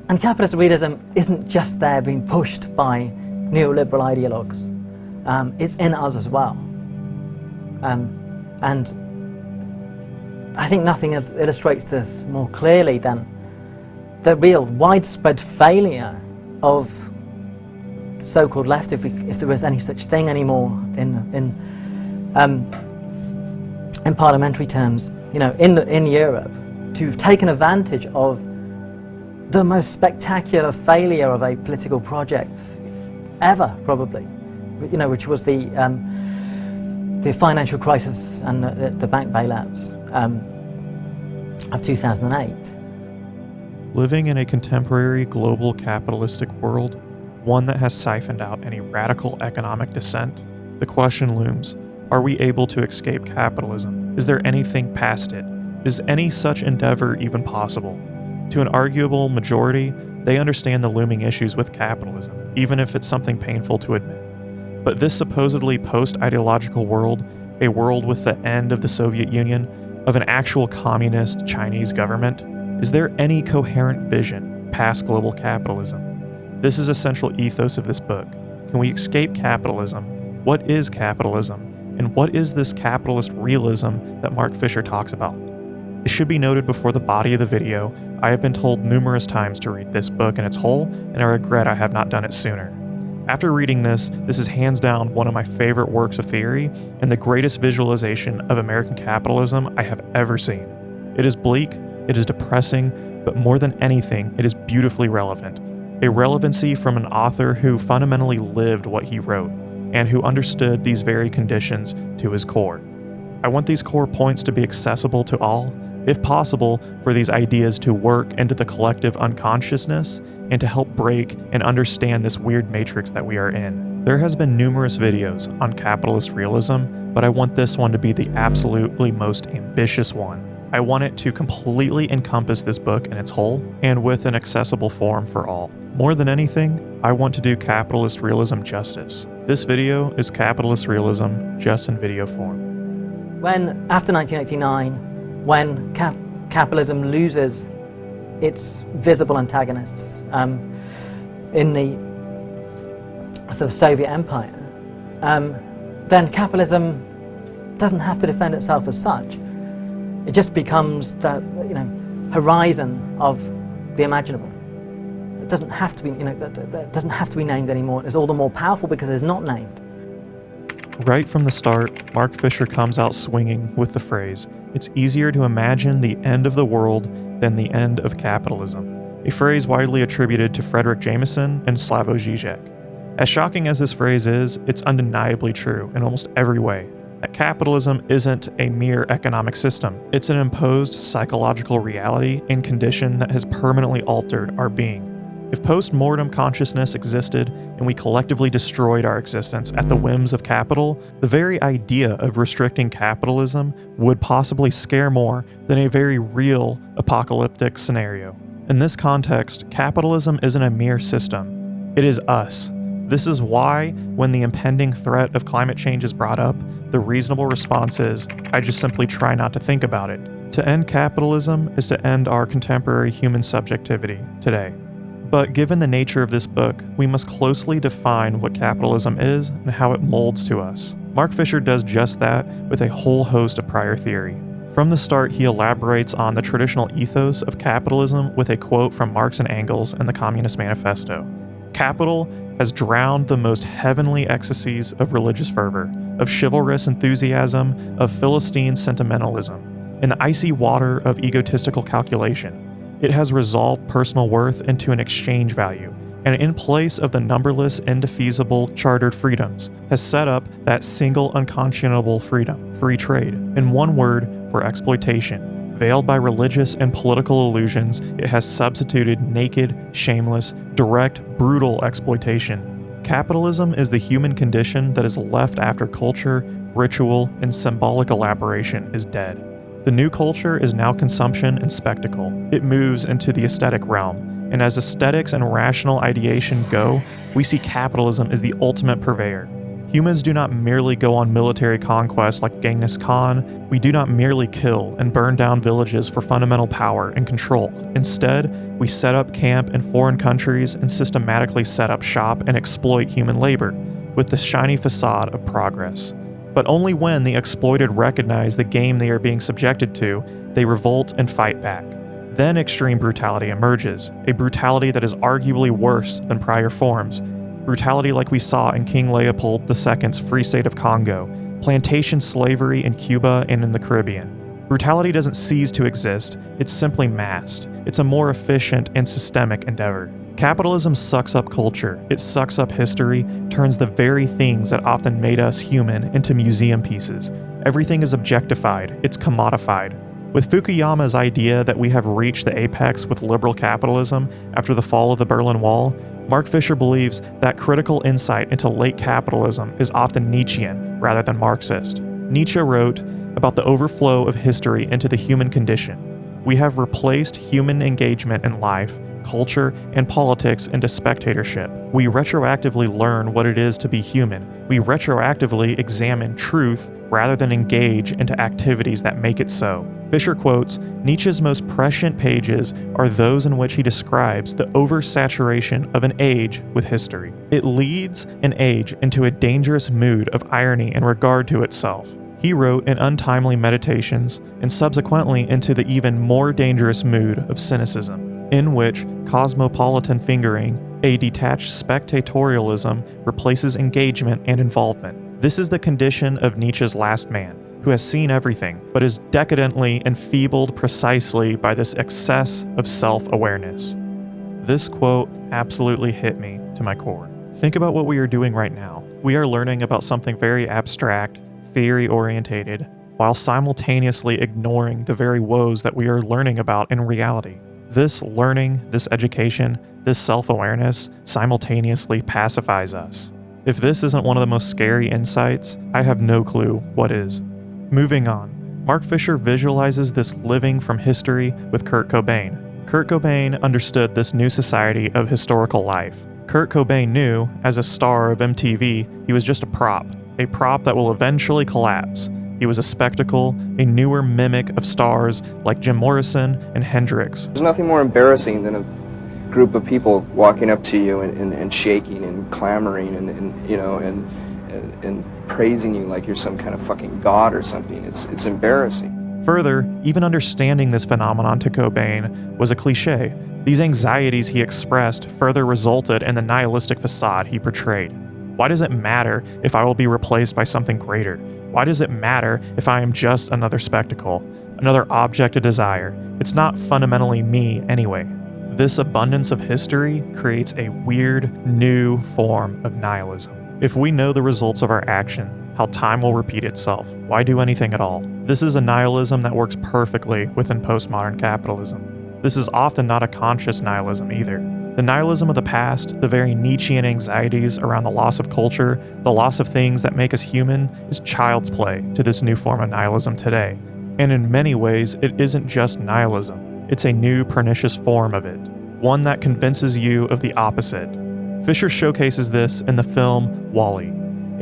And capitalist realism isn't just there being pushed by neoliberal ideologues. It's in us as well. And I think nothing illustrates this more clearly than the real widespread failure of the so-called left, if there is any such thing anymore in parliamentary terms, in Europe, to have taken advantage of the most spectacular failure of a political project ever, probably, which was the financial crisis and the bank bailouts of 2008. Living in a contemporary global capitalistic world, one that has siphoned out any radical economic dissent, the question looms, are we able to escape capitalism? Is there anything past it? Is any such endeavor even possible? To an arguable majority, they understand the looming issues with capitalism, even if it's something painful to admit. But this supposedly post-ideological world, a world with the end of the Soviet Union, of an actual communist Chinese government, is there any coherent vision past global capitalism? This is a central ethos of this book. Can we escape capitalism? What is capitalism? And what is this capitalist realism that Mark Fisher talks about? It should be noted before the body of the video, I have been told numerous times to read this book in its whole, and I regret I have not done it sooner. After reading this is hands down one of my favorite works of theory and the greatest visualization of American capitalism I have ever seen. It is bleak, it is depressing, but more than anything, it is beautifully relevant. A relevancy from an author who fundamentally lived what he wrote, and who understood these very conditions to his core. I want these core points to be accessible to all, if possible, for these ideas to work into the collective unconsciousness and to help break and understand this weird matrix that we are in. There has been numerous videos on capitalist realism, but I want this one to be the absolutely most ambitious one. I want it to completely encompass this book in its whole and with an accessible form for all. More than anything, I want to do capitalist realism justice. This video is capitalist realism just in video form. When, after 1989, when capitalism loses its visible antagonists in the sort of Soviet Empire, then capitalism doesn't have to defend itself as such. It just becomes the horizon of the imaginable. It doesn't have to be it doesn't have to be named anymore. It's all the more powerful because it's not named. Right from the start, Mark Fisher comes out swinging with the phrase, "It's easier to imagine the end of the world than the end of capitalism," a phrase widely attributed to Frederick Jameson and Slavoj Žižek. As shocking as this phrase is, it's undeniably true in almost every way. That capitalism isn't a mere economic system. It's an imposed psychological reality and condition that has permanently altered our being. If post-mortem consciousness existed and we collectively destroyed our existence at the whims of capital, the very idea of restricting capitalism would possibly scare more than a very real apocalyptic scenario. In this context, capitalism isn't a mere system. It is us. This is why, when the impending threat of climate change is brought up, the reasonable response is, I just simply try not to think about it. To end capitalism is to end our contemporary human subjectivity today. But given the nature of this book, we must closely define what capitalism is and how it molds to us. Mark Fisher does just that with a whole host of prior theory. From the start, he elaborates on the traditional ethos of capitalism with a quote from Marx and Engels in the Communist Manifesto. Capital has drowned the most heavenly ecstasies of religious fervor, of chivalrous enthusiasm, of Philistine sentimentalism, in the icy water of egotistical calculation. It has resolved personal worth into an exchange value, and in place of the numberless indefeasible chartered freedoms, has set up that single unconscionable freedom, free trade. In one word, for exploitation. Veiled by religious and political illusions, it has substituted naked, shameless, direct, brutal exploitation. Capitalism is the human condition that is left after culture, ritual, and symbolic elaboration is dead. The new culture is now consumption and spectacle. It moves into the aesthetic realm, and as aesthetics and rational ideation go, we see capitalism as the ultimate purveyor. Humans do not merely go on military conquests like Genghis Khan. We do not merely kill and burn down villages for fundamental power and control. Instead, we set up camp in foreign countries and systematically set up shop and exploit human labor, with the shiny facade of progress. But only when the exploited recognize the game they are being subjected to, they revolt and fight back. Then extreme brutality emerges, a brutality that is arguably worse than prior forms. Brutality like we saw in King Leopold II's Free State of Congo, plantation slavery in Cuba and in the Caribbean. Brutality doesn't cease to exist, it's simply masked. It's a more efficient and systemic endeavor. Capitalism sucks up culture, it sucks up history, turns the very things that often made us human into museum pieces. Everything is objectified, it's commodified. With Fukuyama's idea that we have reached the apex with liberal capitalism after the fall of the Berlin Wall, Mark Fisher believes that critical insight into late capitalism is often Nietzschean rather than Marxist. Nietzsche wrote about the overflow of history into the human condition. We have replaced human engagement in life, culture, and politics into spectatorship. We retroactively learn what it is to be human. We retroactively examine truth rather than engage into activities that make it so. Fisher quotes, Nietzsche's most prescient pages are those in which he describes the oversaturation of an age with history. It leads an age into a dangerous mood of irony in regard to itself. He wrote in Untimely Meditations, and subsequently into the even more dangerous mood of cynicism, in which cosmopolitan fingering, a detached spectatorialism, replaces engagement and involvement. This is the condition of Nietzsche's last man, who has seen everything, but is decadently enfeebled precisely by this excess of self-awareness. This quote absolutely hit me to my core. Think about what we are doing right now. We are learning about something very abstract, theory-orientated, while simultaneously ignoring the very woes that we are learning about in reality. This learning, this education, this self-awareness simultaneously pacifies us. If this isn't one of the most scary insights, I have no clue what is. Moving on, Mark Fisher visualizes this living from history with Kurt Cobain. Kurt Cobain understood this new society of historical life. Kurt Cobain knew, as a star of MTV, he was just a prop that will eventually collapse. He was a spectacle, a newer mimic of stars like Jim Morrison and Hendrix. There's nothing more embarrassing than a group of people walking up to you and shaking and clamoring and praising you like you're some kind of fucking god or something. It's embarrassing. Further, even understanding this phenomenon to Cobain was a cliche. These anxieties he expressed further resulted in the nihilistic facade he portrayed. Why does it matter if I will be replaced by something greater? Why does it matter if I am just another spectacle, another object of desire? It's not fundamentally me anyway. This abundance of history creates a weird, new form of nihilism. If we know the results of our action, how time will repeat itself, why do anything at all? This is a nihilism that works perfectly within postmodern capitalism. This is often not a conscious nihilism either. The nihilism of the past, the very Nietzschean anxieties around the loss of culture, the loss of things that make us human, is child's play to this new form of nihilism today. And in many ways, it isn't just nihilism. It's a new pernicious form of it, one that convinces you of the opposite. Fisher showcases this in the film WALL-E,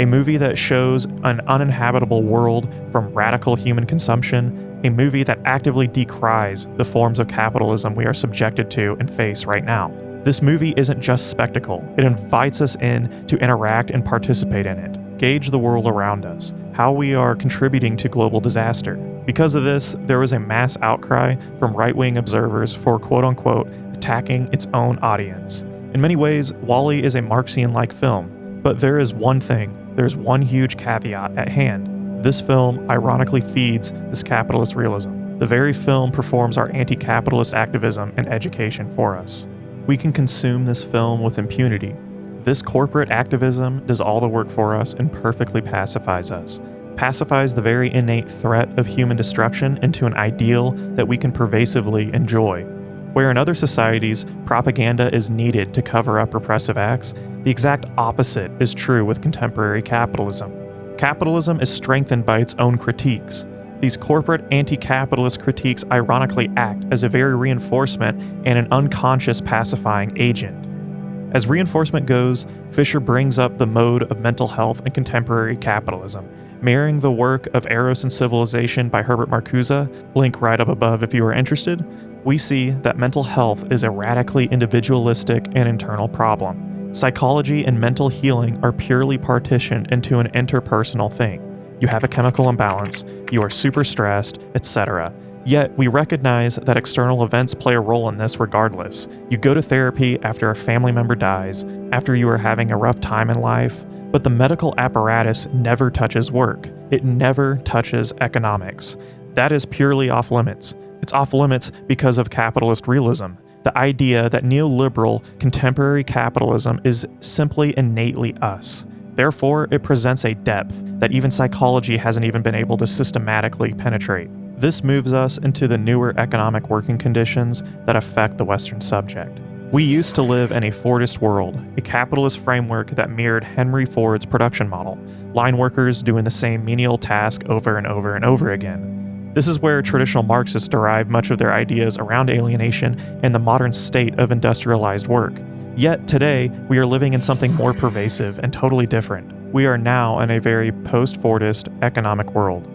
a movie that shows an uninhabitable world from radical human consumption, a movie that actively decries the forms of capitalism we are subjected to and face right now. This movie isn't just spectacle, it invites us in to interact and participate in it, gauge the world around us, how we are contributing to global disaster. Because of this, there was a mass outcry from right-wing observers for quote-unquote attacking its own audience. In many ways, WALL-E is a Marxian-like film, but there is one thing, there's one huge caveat at hand. This film ironically feeds this capitalist realism. The very film performs our anti-capitalist activism and education for us. We can consume this film with impunity. This corporate activism does all the work for us and perfectly pacifies us. Pacifies the very innate threat of human destruction into an ideal that we can pervasively enjoy. Where in other societies, propaganda is needed to cover up repressive acts, the exact opposite is true with contemporary capitalism. Capitalism is strengthened by its own critiques. These corporate anti-capitalist critiques ironically act as a very reinforcement and an unconscious pacifying agent. As reinforcement goes, Fisher brings up the mode of mental health in contemporary capitalism, mirroring the work of Eros and Civilization by Herbert Marcuse, link right up above if you are interested. We see that mental health is a radically individualistic and internal problem. Psychology and mental healing are purely partitioned into an interpersonal thing. You have a chemical imbalance, you are super stressed, etc. Yet, we recognize that external events play a role in this regardless. You go to therapy after a family member dies, after you are having a rough time in life, but the medical apparatus never touches work. It never touches economics. That is purely off limits. It's off limits because of capitalist realism. The idea that neoliberal contemporary capitalism is simply innately us. Therefore, it presents a depth that even psychology hasn't even been able to systematically penetrate. This moves us into the newer economic working conditions that affect the Western subject. We used to live in a Fordist world, a capitalist framework that mirrored Henry Ford's production model, line workers doing the same menial task over and over and over again. This is where traditional Marxists derive much of their ideas around alienation and the modern state of industrialized work. Yet today, we are living in something more pervasive and totally different. We are now in a very post-Fordist economic world.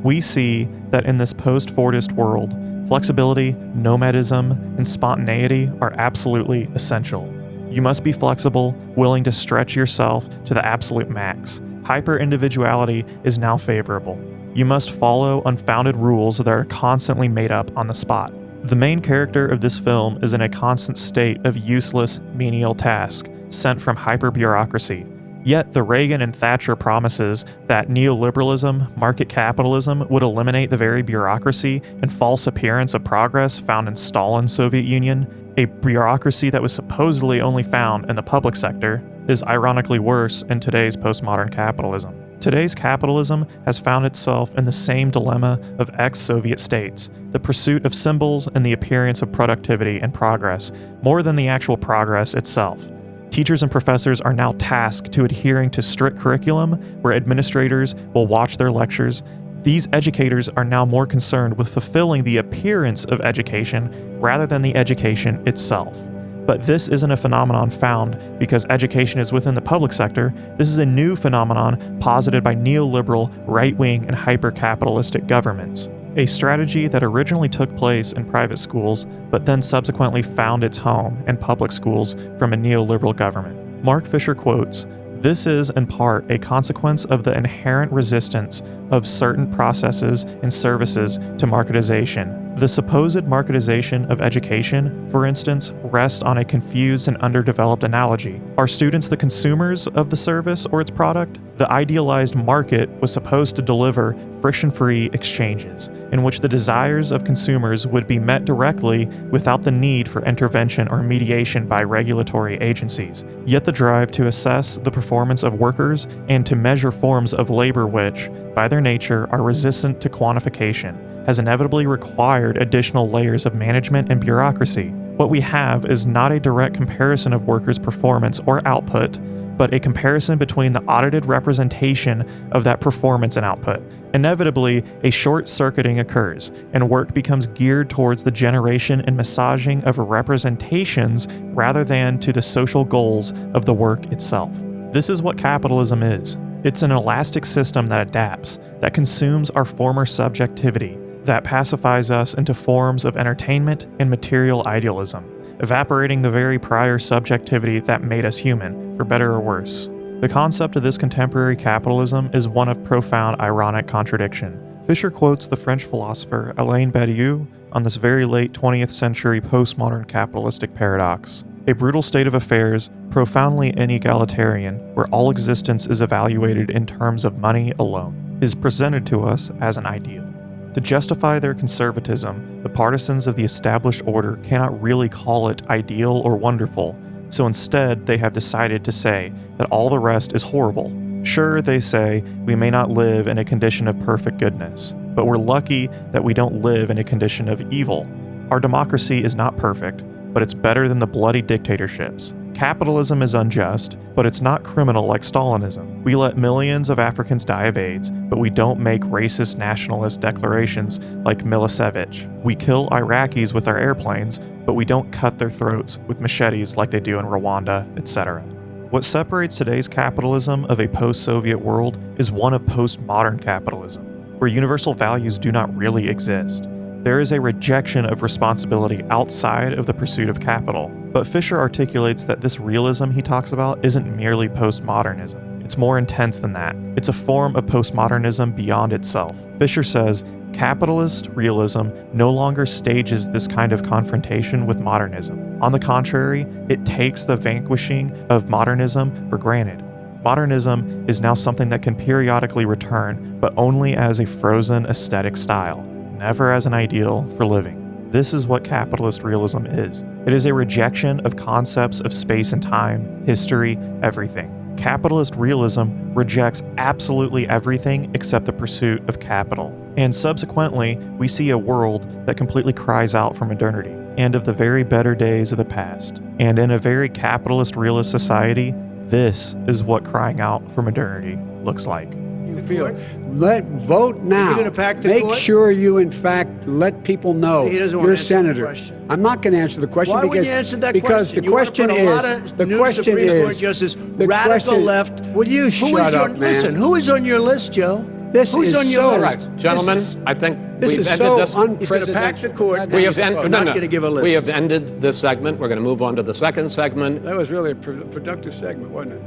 We see that in this post-Fordist world, flexibility, nomadism, and spontaneity are absolutely essential. You must be flexible, willing to stretch yourself to the absolute max. Hyper-individuality is now favorable. You must follow unfounded rules that are constantly made up on the spot. The main character of this film is in a constant state of useless, menial task, sent from hyper-bureaucracy. Yet the Reagan and Thatcher promises that neoliberalism, market capitalism, would eliminate the very bureaucracy and false appearance of progress found in Stalin's Soviet Union, a bureaucracy that was supposedly only found in the public sector, is ironically worse in today's postmodern capitalism. Today's capitalism has found itself in the same dilemma of ex-Soviet states, the pursuit of symbols and the appearance of productivity and progress, more than the actual progress itself. Teachers and professors are now tasked to adhering to strict curriculum where administrators will watch their lectures. These educators are now more concerned with fulfilling the appearance of education rather than the education itself. But this isn't a phenomenon found because education is within the public sector. This is a new phenomenon posited by neoliberal, right-wing, and hyper-capitalistic governments. A strategy that originally took place in private schools, but then subsequently found its home in public schools from a neoliberal government. Mark Fisher quotes, "This is in part a consequence of the inherent resistance of certain processes and services to marketization. The supposed marketization of education, for instance, rests on a confused and underdeveloped analogy. Are students the consumers of the service or its product? The idealized market was supposed to deliver friction-free exchanges, in which the desires of consumers would be met directly without the need for intervention or mediation by regulatory agencies. Yet the drive to assess the performance of workers and to measure forms of labor which, by their nature, are resistant to quantification, has inevitably required additional layers of management and bureaucracy. What we have is not a direct comparison of workers' performance or output, but a comparison between the audited representation of that performance and output. Inevitably, a short-circuiting occurs, and work becomes geared towards the generation and massaging of representations rather than to the social goals of the work itself. This is what capitalism is. It's an elastic system that adapts, that consumes our former subjectivity, that pacifies us into forms of entertainment and material idealism, evaporating the very prior subjectivity that made us human, for better or worse. The concept of this contemporary capitalism is one of profound ironic contradiction. Fisher quotes the French philosopher Alain Badiou on this very late 20th century postmodern capitalistic paradox. A brutal state of affairs, profoundly inegalitarian, where all existence is evaluated in terms of money alone, is presented to us as an ideal. To justify their conservatism, the partisans of the established order cannot really call it ideal or wonderful, so instead they have decided to say that all the rest is horrible. Sure, they say, we may not live in a condition of perfect goodness, but we're lucky that we don't live in a condition of evil. Our democracy is not perfect, but it's better than the bloody dictatorships. Capitalism is unjust, but it's not criminal like Stalinism. We let millions of Africans die of AIDS, but we don't make racist nationalist declarations like Milosevic. We kill Iraqis with our airplanes, but we don't cut their throats with machetes like they do in Rwanda, etc. What separates today's capitalism of a post-Soviet world is one of postmodern capitalism, where universal values do not really exist. There is a rejection of responsibility outside of the pursuit of capital. But Fisher articulates that this realism he talks about isn't merely postmodernism. It's more intense than that. It's a form of postmodernism beyond itself. Fisher says, capitalist realism no longer stages this kind of confrontation with modernism. On the contrary, it takes the vanquishing of modernism for granted. Modernism is now something that can periodically return, but only as a frozen aesthetic style, never as an ideal for living. This is what capitalist realism is. It is a rejection of concepts of space and time, history, everything. Capitalist realism rejects absolutely everything except the pursuit of capital. And subsequently, we see a world that completely cries out for modernity and of the very better days of the past. And in a very capitalist realist society, this is what crying out for modernity looks like. You feel. Vote now. You're gonna pack the Make court? sure you, in fact, let people know He doesn't wanna you're a answer the senator. question. I'm not going to answer the question Why because wouldn't you answer that because question? the question you want to put a lot is of the new question Supreme Court is justice, the radical question- left. Will you Who shut is up, on, man? Listen, who is on your list, Joe? This Who's is on your so list? right. Gentlemen, This is- I think This we've is ended so this. unprecedented. He's going to pack the court. We have I'm not going to give a list. We have ended this segment. We're going to move on to the second segment. That was really a productive segment, wasn't it?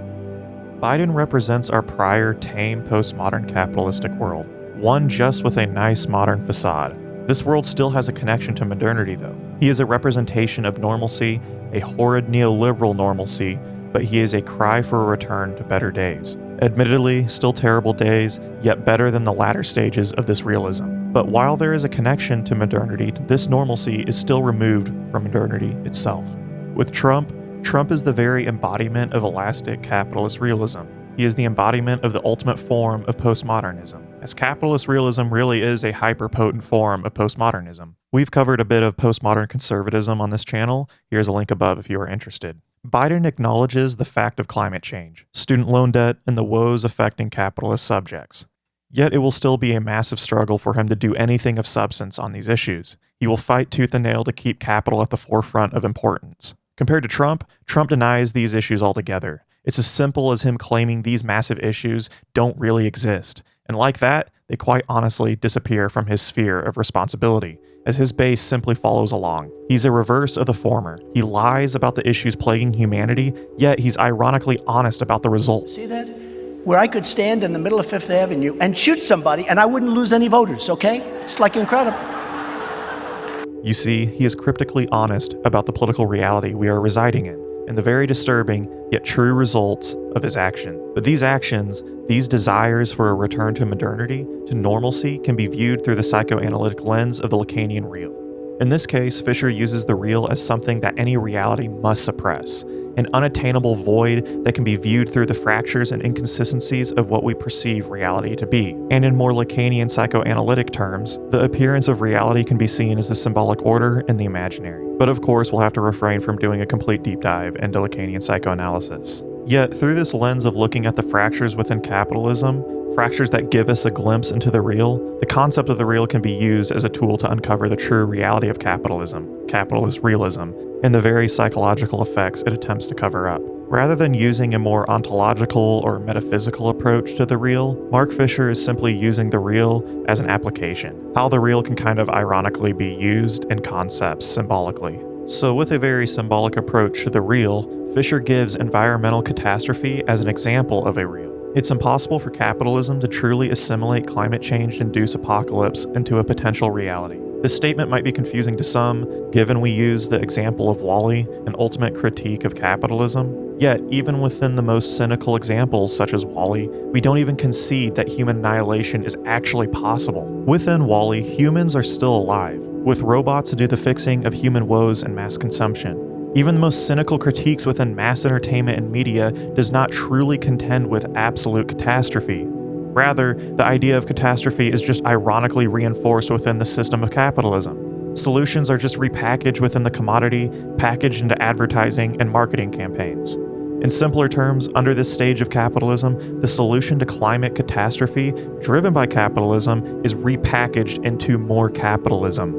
Biden represents our prior tame postmodern capitalistic world, one just with a nice modern facade. This world still has a connection to modernity, though. He is a representation of normalcy, a horrid neoliberal normalcy, but he is a cry for a return to better days. Admittedly, still terrible days, yet better than the latter stages of this realism. But while there is a connection to modernity, this normalcy is still removed from modernity itself. With Trump is the very embodiment of elastic capitalist realism. He is the embodiment of the ultimate form of postmodernism, as capitalist realism really is a hyper-potent form of postmodernism. We've covered a bit of postmodern conservatism on this channel. Here's a link above if you are interested. Biden acknowledges the fact of climate change, student loan debt, and the woes affecting capitalist subjects. Yet it will still be a massive struggle for him to do anything of substance on these issues. He will fight tooth and nail to keep capital at the forefront of importance. Compared to Trump denies these issues altogether. It's as simple as him claiming these massive issues don't really exist. And like that, they quite honestly disappear from his sphere of responsibility, as his base simply follows along. He's a reverse of the former. He lies about the issues plaguing humanity, yet he's ironically honest about the results. See that? Where I could stand in the middle of Fifth Avenue and shoot somebody and I wouldn't lose any voters, okay? It's like incredible. You see, he is cryptically honest about the political reality we are residing in, and the very disturbing, yet true results of his action. But these actions, these desires for a return to modernity, to normalcy, can be viewed through the psychoanalytic lens of the Lacanian real. In this case, Fisher uses the real as something that any reality must suppress, an unattainable void that can be viewed through the fractures and inconsistencies of what we perceive reality to be. And in more Lacanian psychoanalytic terms, the appearance of reality can be seen as the symbolic order and the imaginary. But of course, we'll have to refrain from doing a complete deep dive into Lacanian psychoanalysis. Yet, through this lens of looking at the fractures within capitalism, fractures that give us a glimpse into the real, the concept of the real can be used as a tool to uncover the true reality of capitalism, capitalist realism, and the very psychological effects it attempts to cover up. Rather than using a more ontological or metaphysical approach to the real, Mark Fisher is simply using the real as an application, how the real can kind of ironically be used in concepts symbolically. So with a very symbolic approach to the real, Fisher gives environmental catastrophe as an example of a real. It's impossible for capitalism to truly assimilate climate change-induced apocalypse into a potential reality. This statement might be confusing to some, given we use the example of WALL-E, an ultimate critique of capitalism. Yet, even within the most cynical examples such as WALL-E, we don't even concede that human annihilation is actually possible. Within WALL-E, humans are still alive, with robots to do the fixing of human woes and mass consumption. Even the most cynical critiques within mass entertainment and media does not truly contend with absolute catastrophe. Rather, the idea of catastrophe is just ironically reinforced within the system of capitalism. Solutions are just repackaged within the commodity, packaged into advertising and marketing campaigns. In simpler terms, under this stage of capitalism, the solution to climate catastrophe driven by capitalism is repackaged into more capitalism.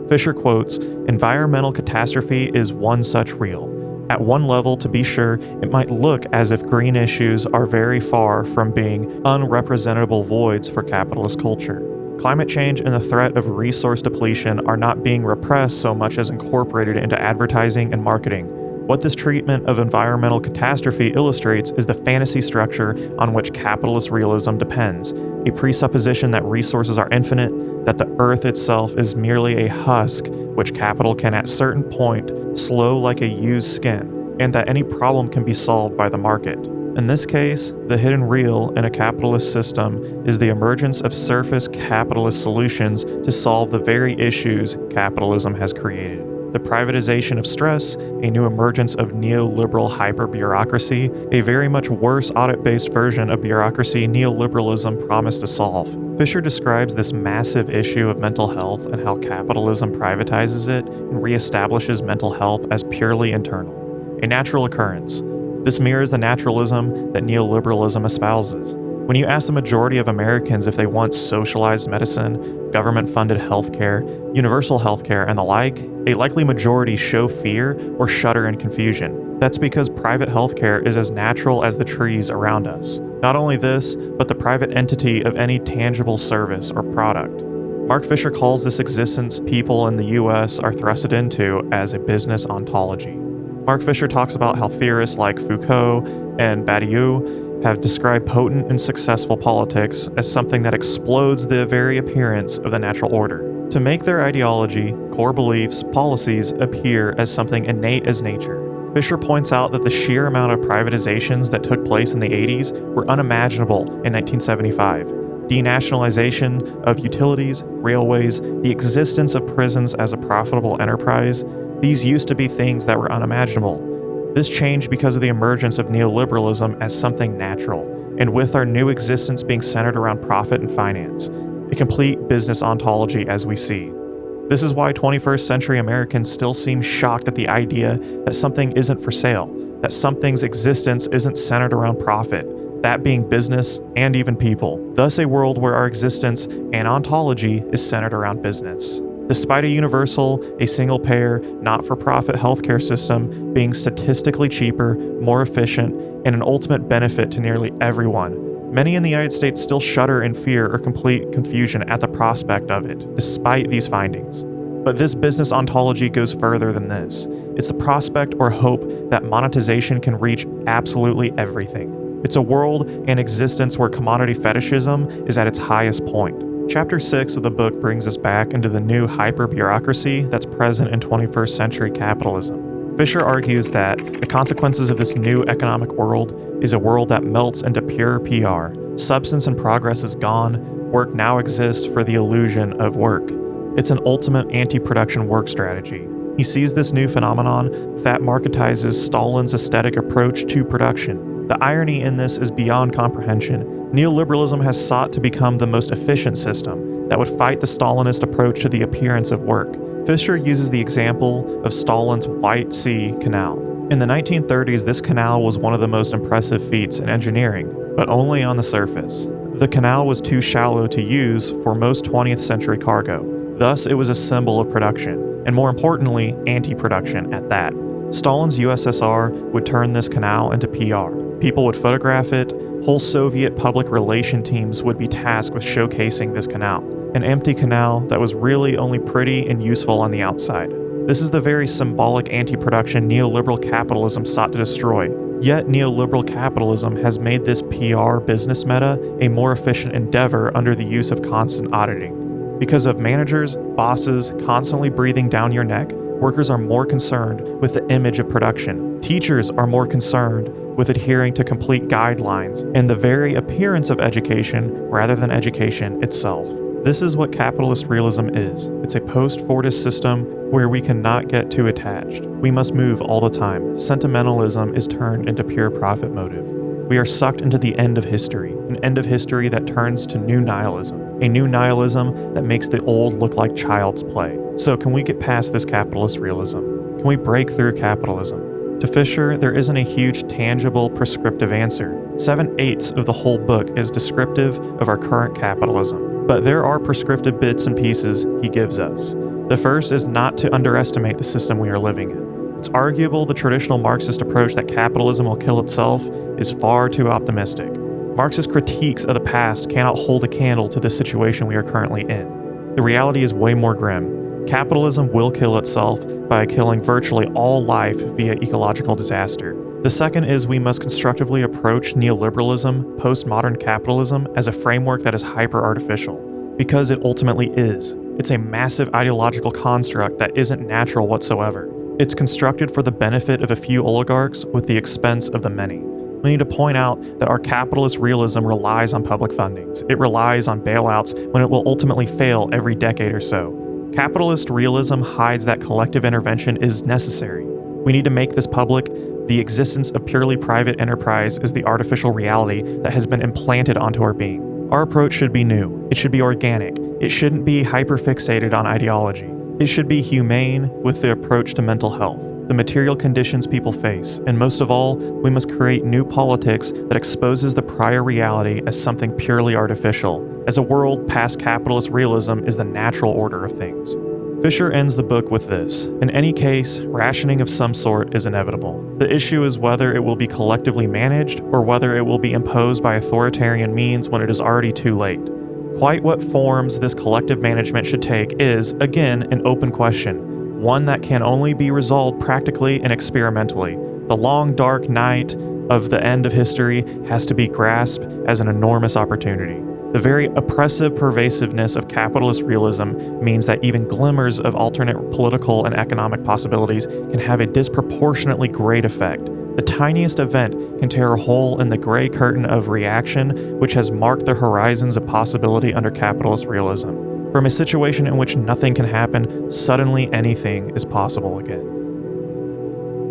Fisher quotes, "Environmental catastrophe is one such reel. At one level, to be sure, it might look as if green issues are very far from being unrepresentable voids for capitalist culture. Climate change and the threat of resource depletion are not being repressed so much as incorporated into advertising and marketing. What this treatment of environmental catastrophe illustrates is the fantasy structure on which capitalist realism depends, a presupposition that resources are infinite, that the earth itself is merely a husk which capital can at certain point slow like a used skin, and that any problem can be solved by the market. In this case, the hidden real in a capitalist system is the emergence of surface capitalist solutions to solve the very issues capitalism has created. The privatization of stress, a new emergence of neoliberal hyper-bureaucracy, a very much worse audit-based version of bureaucracy neoliberalism promised to solve." Fisher describes this massive issue of mental health and how capitalism privatizes it and reestablishes mental health as purely internal, a natural occurrence. This mirrors the naturalism that neoliberalism espouses. When you ask the majority of Americans if they want socialized medicine, government-funded healthcare, universal healthcare, and the like, a likely majority show fear or shudder in confusion. That's because private healthcare is as natural as the trees around us. Not only this, but the private entity of any tangible service or product. Mark Fisher calls this existence people in the US are thrusted into as a business ontology. Mark Fisher talks about how theorists like Foucault and Badiou have described potent and successful politics as something that explodes the very appearance of the natural order. To make their ideology, core beliefs, policies appear as something innate as nature. Fisher points out that the sheer amount of privatizations that took place in the 80s were unimaginable in 1975. Denationalization of utilities, railways, the existence of prisons as a profitable enterprise, these used to be things that were unimaginable. This changed because of the emergence of neoliberalism as something natural, and with our new existence being centered around profit and finance, a complete business ontology as we see. This is why 21st century Americans still seem shocked at the idea that something isn't for sale, that something's existence isn't centered around profit, that being business and even people. Thus a world where our existence and ontology is centered around business. Despite a universal, a single-payer, not-for-profit healthcare system being statistically cheaper, more efficient, and an ultimate benefit to nearly everyone, many in the United States still shudder in fear or complete confusion at the prospect of it, despite these findings. But this business ontology goes further than this. It's the prospect or hope that monetization can reach absolutely everything. It's a world and existence where commodity fetishism is at its highest point. Chapter 6 of the book brings us back into the new hyper-bureaucracy that's present in 21st century capitalism. Fisher argues that the consequences of this new economic world is a world that melts into pure PR. Substance and progress is gone. Work now exists for the illusion of work. It's an ultimate anti-production work strategy. He sees this new phenomenon that marketizes Stalin's aesthetic approach to production. The irony in this is beyond comprehension. Neoliberalism has sought to become the most efficient system that would fight the Stalinist approach to the appearance of work. Fisher uses the example of Stalin's White Sea Canal. In the 1930s, this canal was one of the most impressive feats in engineering, but only on the surface. The canal was too shallow to use for most 20th century cargo. Thus, it was a symbol of production, and more importantly, anti-production at that. Stalin's USSR would turn this canal into PR. People would photograph it. Whole Soviet public relation teams would be tasked with showcasing this canal. An empty canal that was really only pretty and useful on the outside. This is the very symbolic anti-production neoliberal capitalism sought to destroy. Yet neoliberal capitalism has made this PR business meta a more efficient endeavor under the use of constant auditing. Because of managers, bosses constantly breathing down your neck, workers are more concerned with the image of production. Teachers are more concerned with adhering to complete guidelines and the very appearance of education rather than education itself. This is what capitalist realism is. It's a post-Fordist system where we cannot get too attached. We must move all the time. Sentimentalism is turned into pure profit motive. We are sucked into the end of history, an end of history that turns to new nihilism. a new nihilism that makes the old look like child's play. So can we get past this capitalist realism? Can we break through capitalism? To Fisher, there isn't a huge, tangible, prescriptive answer. 7/8 of the whole book is descriptive of our current capitalism. But there are prescriptive bits and pieces he gives us. The first is not to underestimate the system we are living in. It's arguable the traditional Marxist approach that capitalism will kill itself is far too optimistic. Marxist critiques of the past cannot hold a candle to the situation we are currently in. The reality is way more grim. Capitalism will kill itself by killing virtually all life via ecological disaster. The second is we must constructively approach neoliberalism, postmodern capitalism, as a framework that is hyper-artificial, because it ultimately is. It's a massive ideological construct that isn't natural whatsoever. It's constructed for the benefit of a few oligarchs with the expense of the many. We need to point out that our capitalist realism relies on public fundings. It relies on bailouts when it will ultimately fail every decade or so. Capitalist realism hides that collective intervention is necessary. We need to make this public. The existence of purely private enterprise is the artificial reality that has been implanted onto our being. Our approach should be new. It should be organic. It shouldn't be hyper-fixated on ideology. It should be humane with the approach to mental health, the material conditions people face, and most of all, we must create new politics that exposes the prior reality as something purely artificial, as a world past capitalist realism is the natural order of things. Fisher ends the book with this: in any case, rationing of some sort is inevitable. The issue is whether it will be collectively managed or whether it will be imposed by authoritarian means when it is already too late. Quite what forms this collective management should take is, again, an open question, one that can only be resolved practically and experimentally. The long, dark night of the end of history has to be grasped as an enormous opportunity. The very oppressive pervasiveness of capitalist realism means that even glimmers of alternate political and economic possibilities can have a disproportionately great effect. The tiniest event can tear a hole in the gray curtain of reaction which has marked the horizons of possibility under capitalist realism. From a situation in which nothing can happen, suddenly anything is possible again.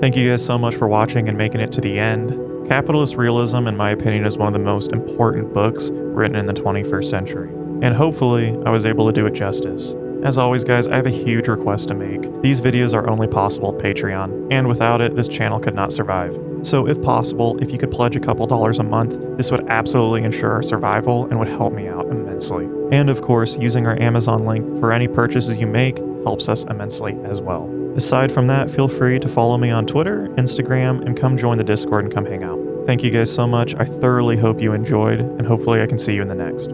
Thank you guys so much for watching and making it to the end. Capitalist realism, in my opinion, is one of the most important books written in the 21st century. And hopefully, I was able to do it justice. As always, guys, I have a huge request to make. These videos are only possible at Patreon, and without it, this channel could not survive. So if possible, if you could pledge a couple dollars a month, this would absolutely ensure our survival and would help me out immensely. And of course, using our Amazon link for any purchases you make helps us immensely as well. Aside from that, feel free to follow me on Twitter, Instagram, and come join the Discord and come hang out. Thank you guys so much. I thoroughly hope you enjoyed, and hopefully I can see you in the next.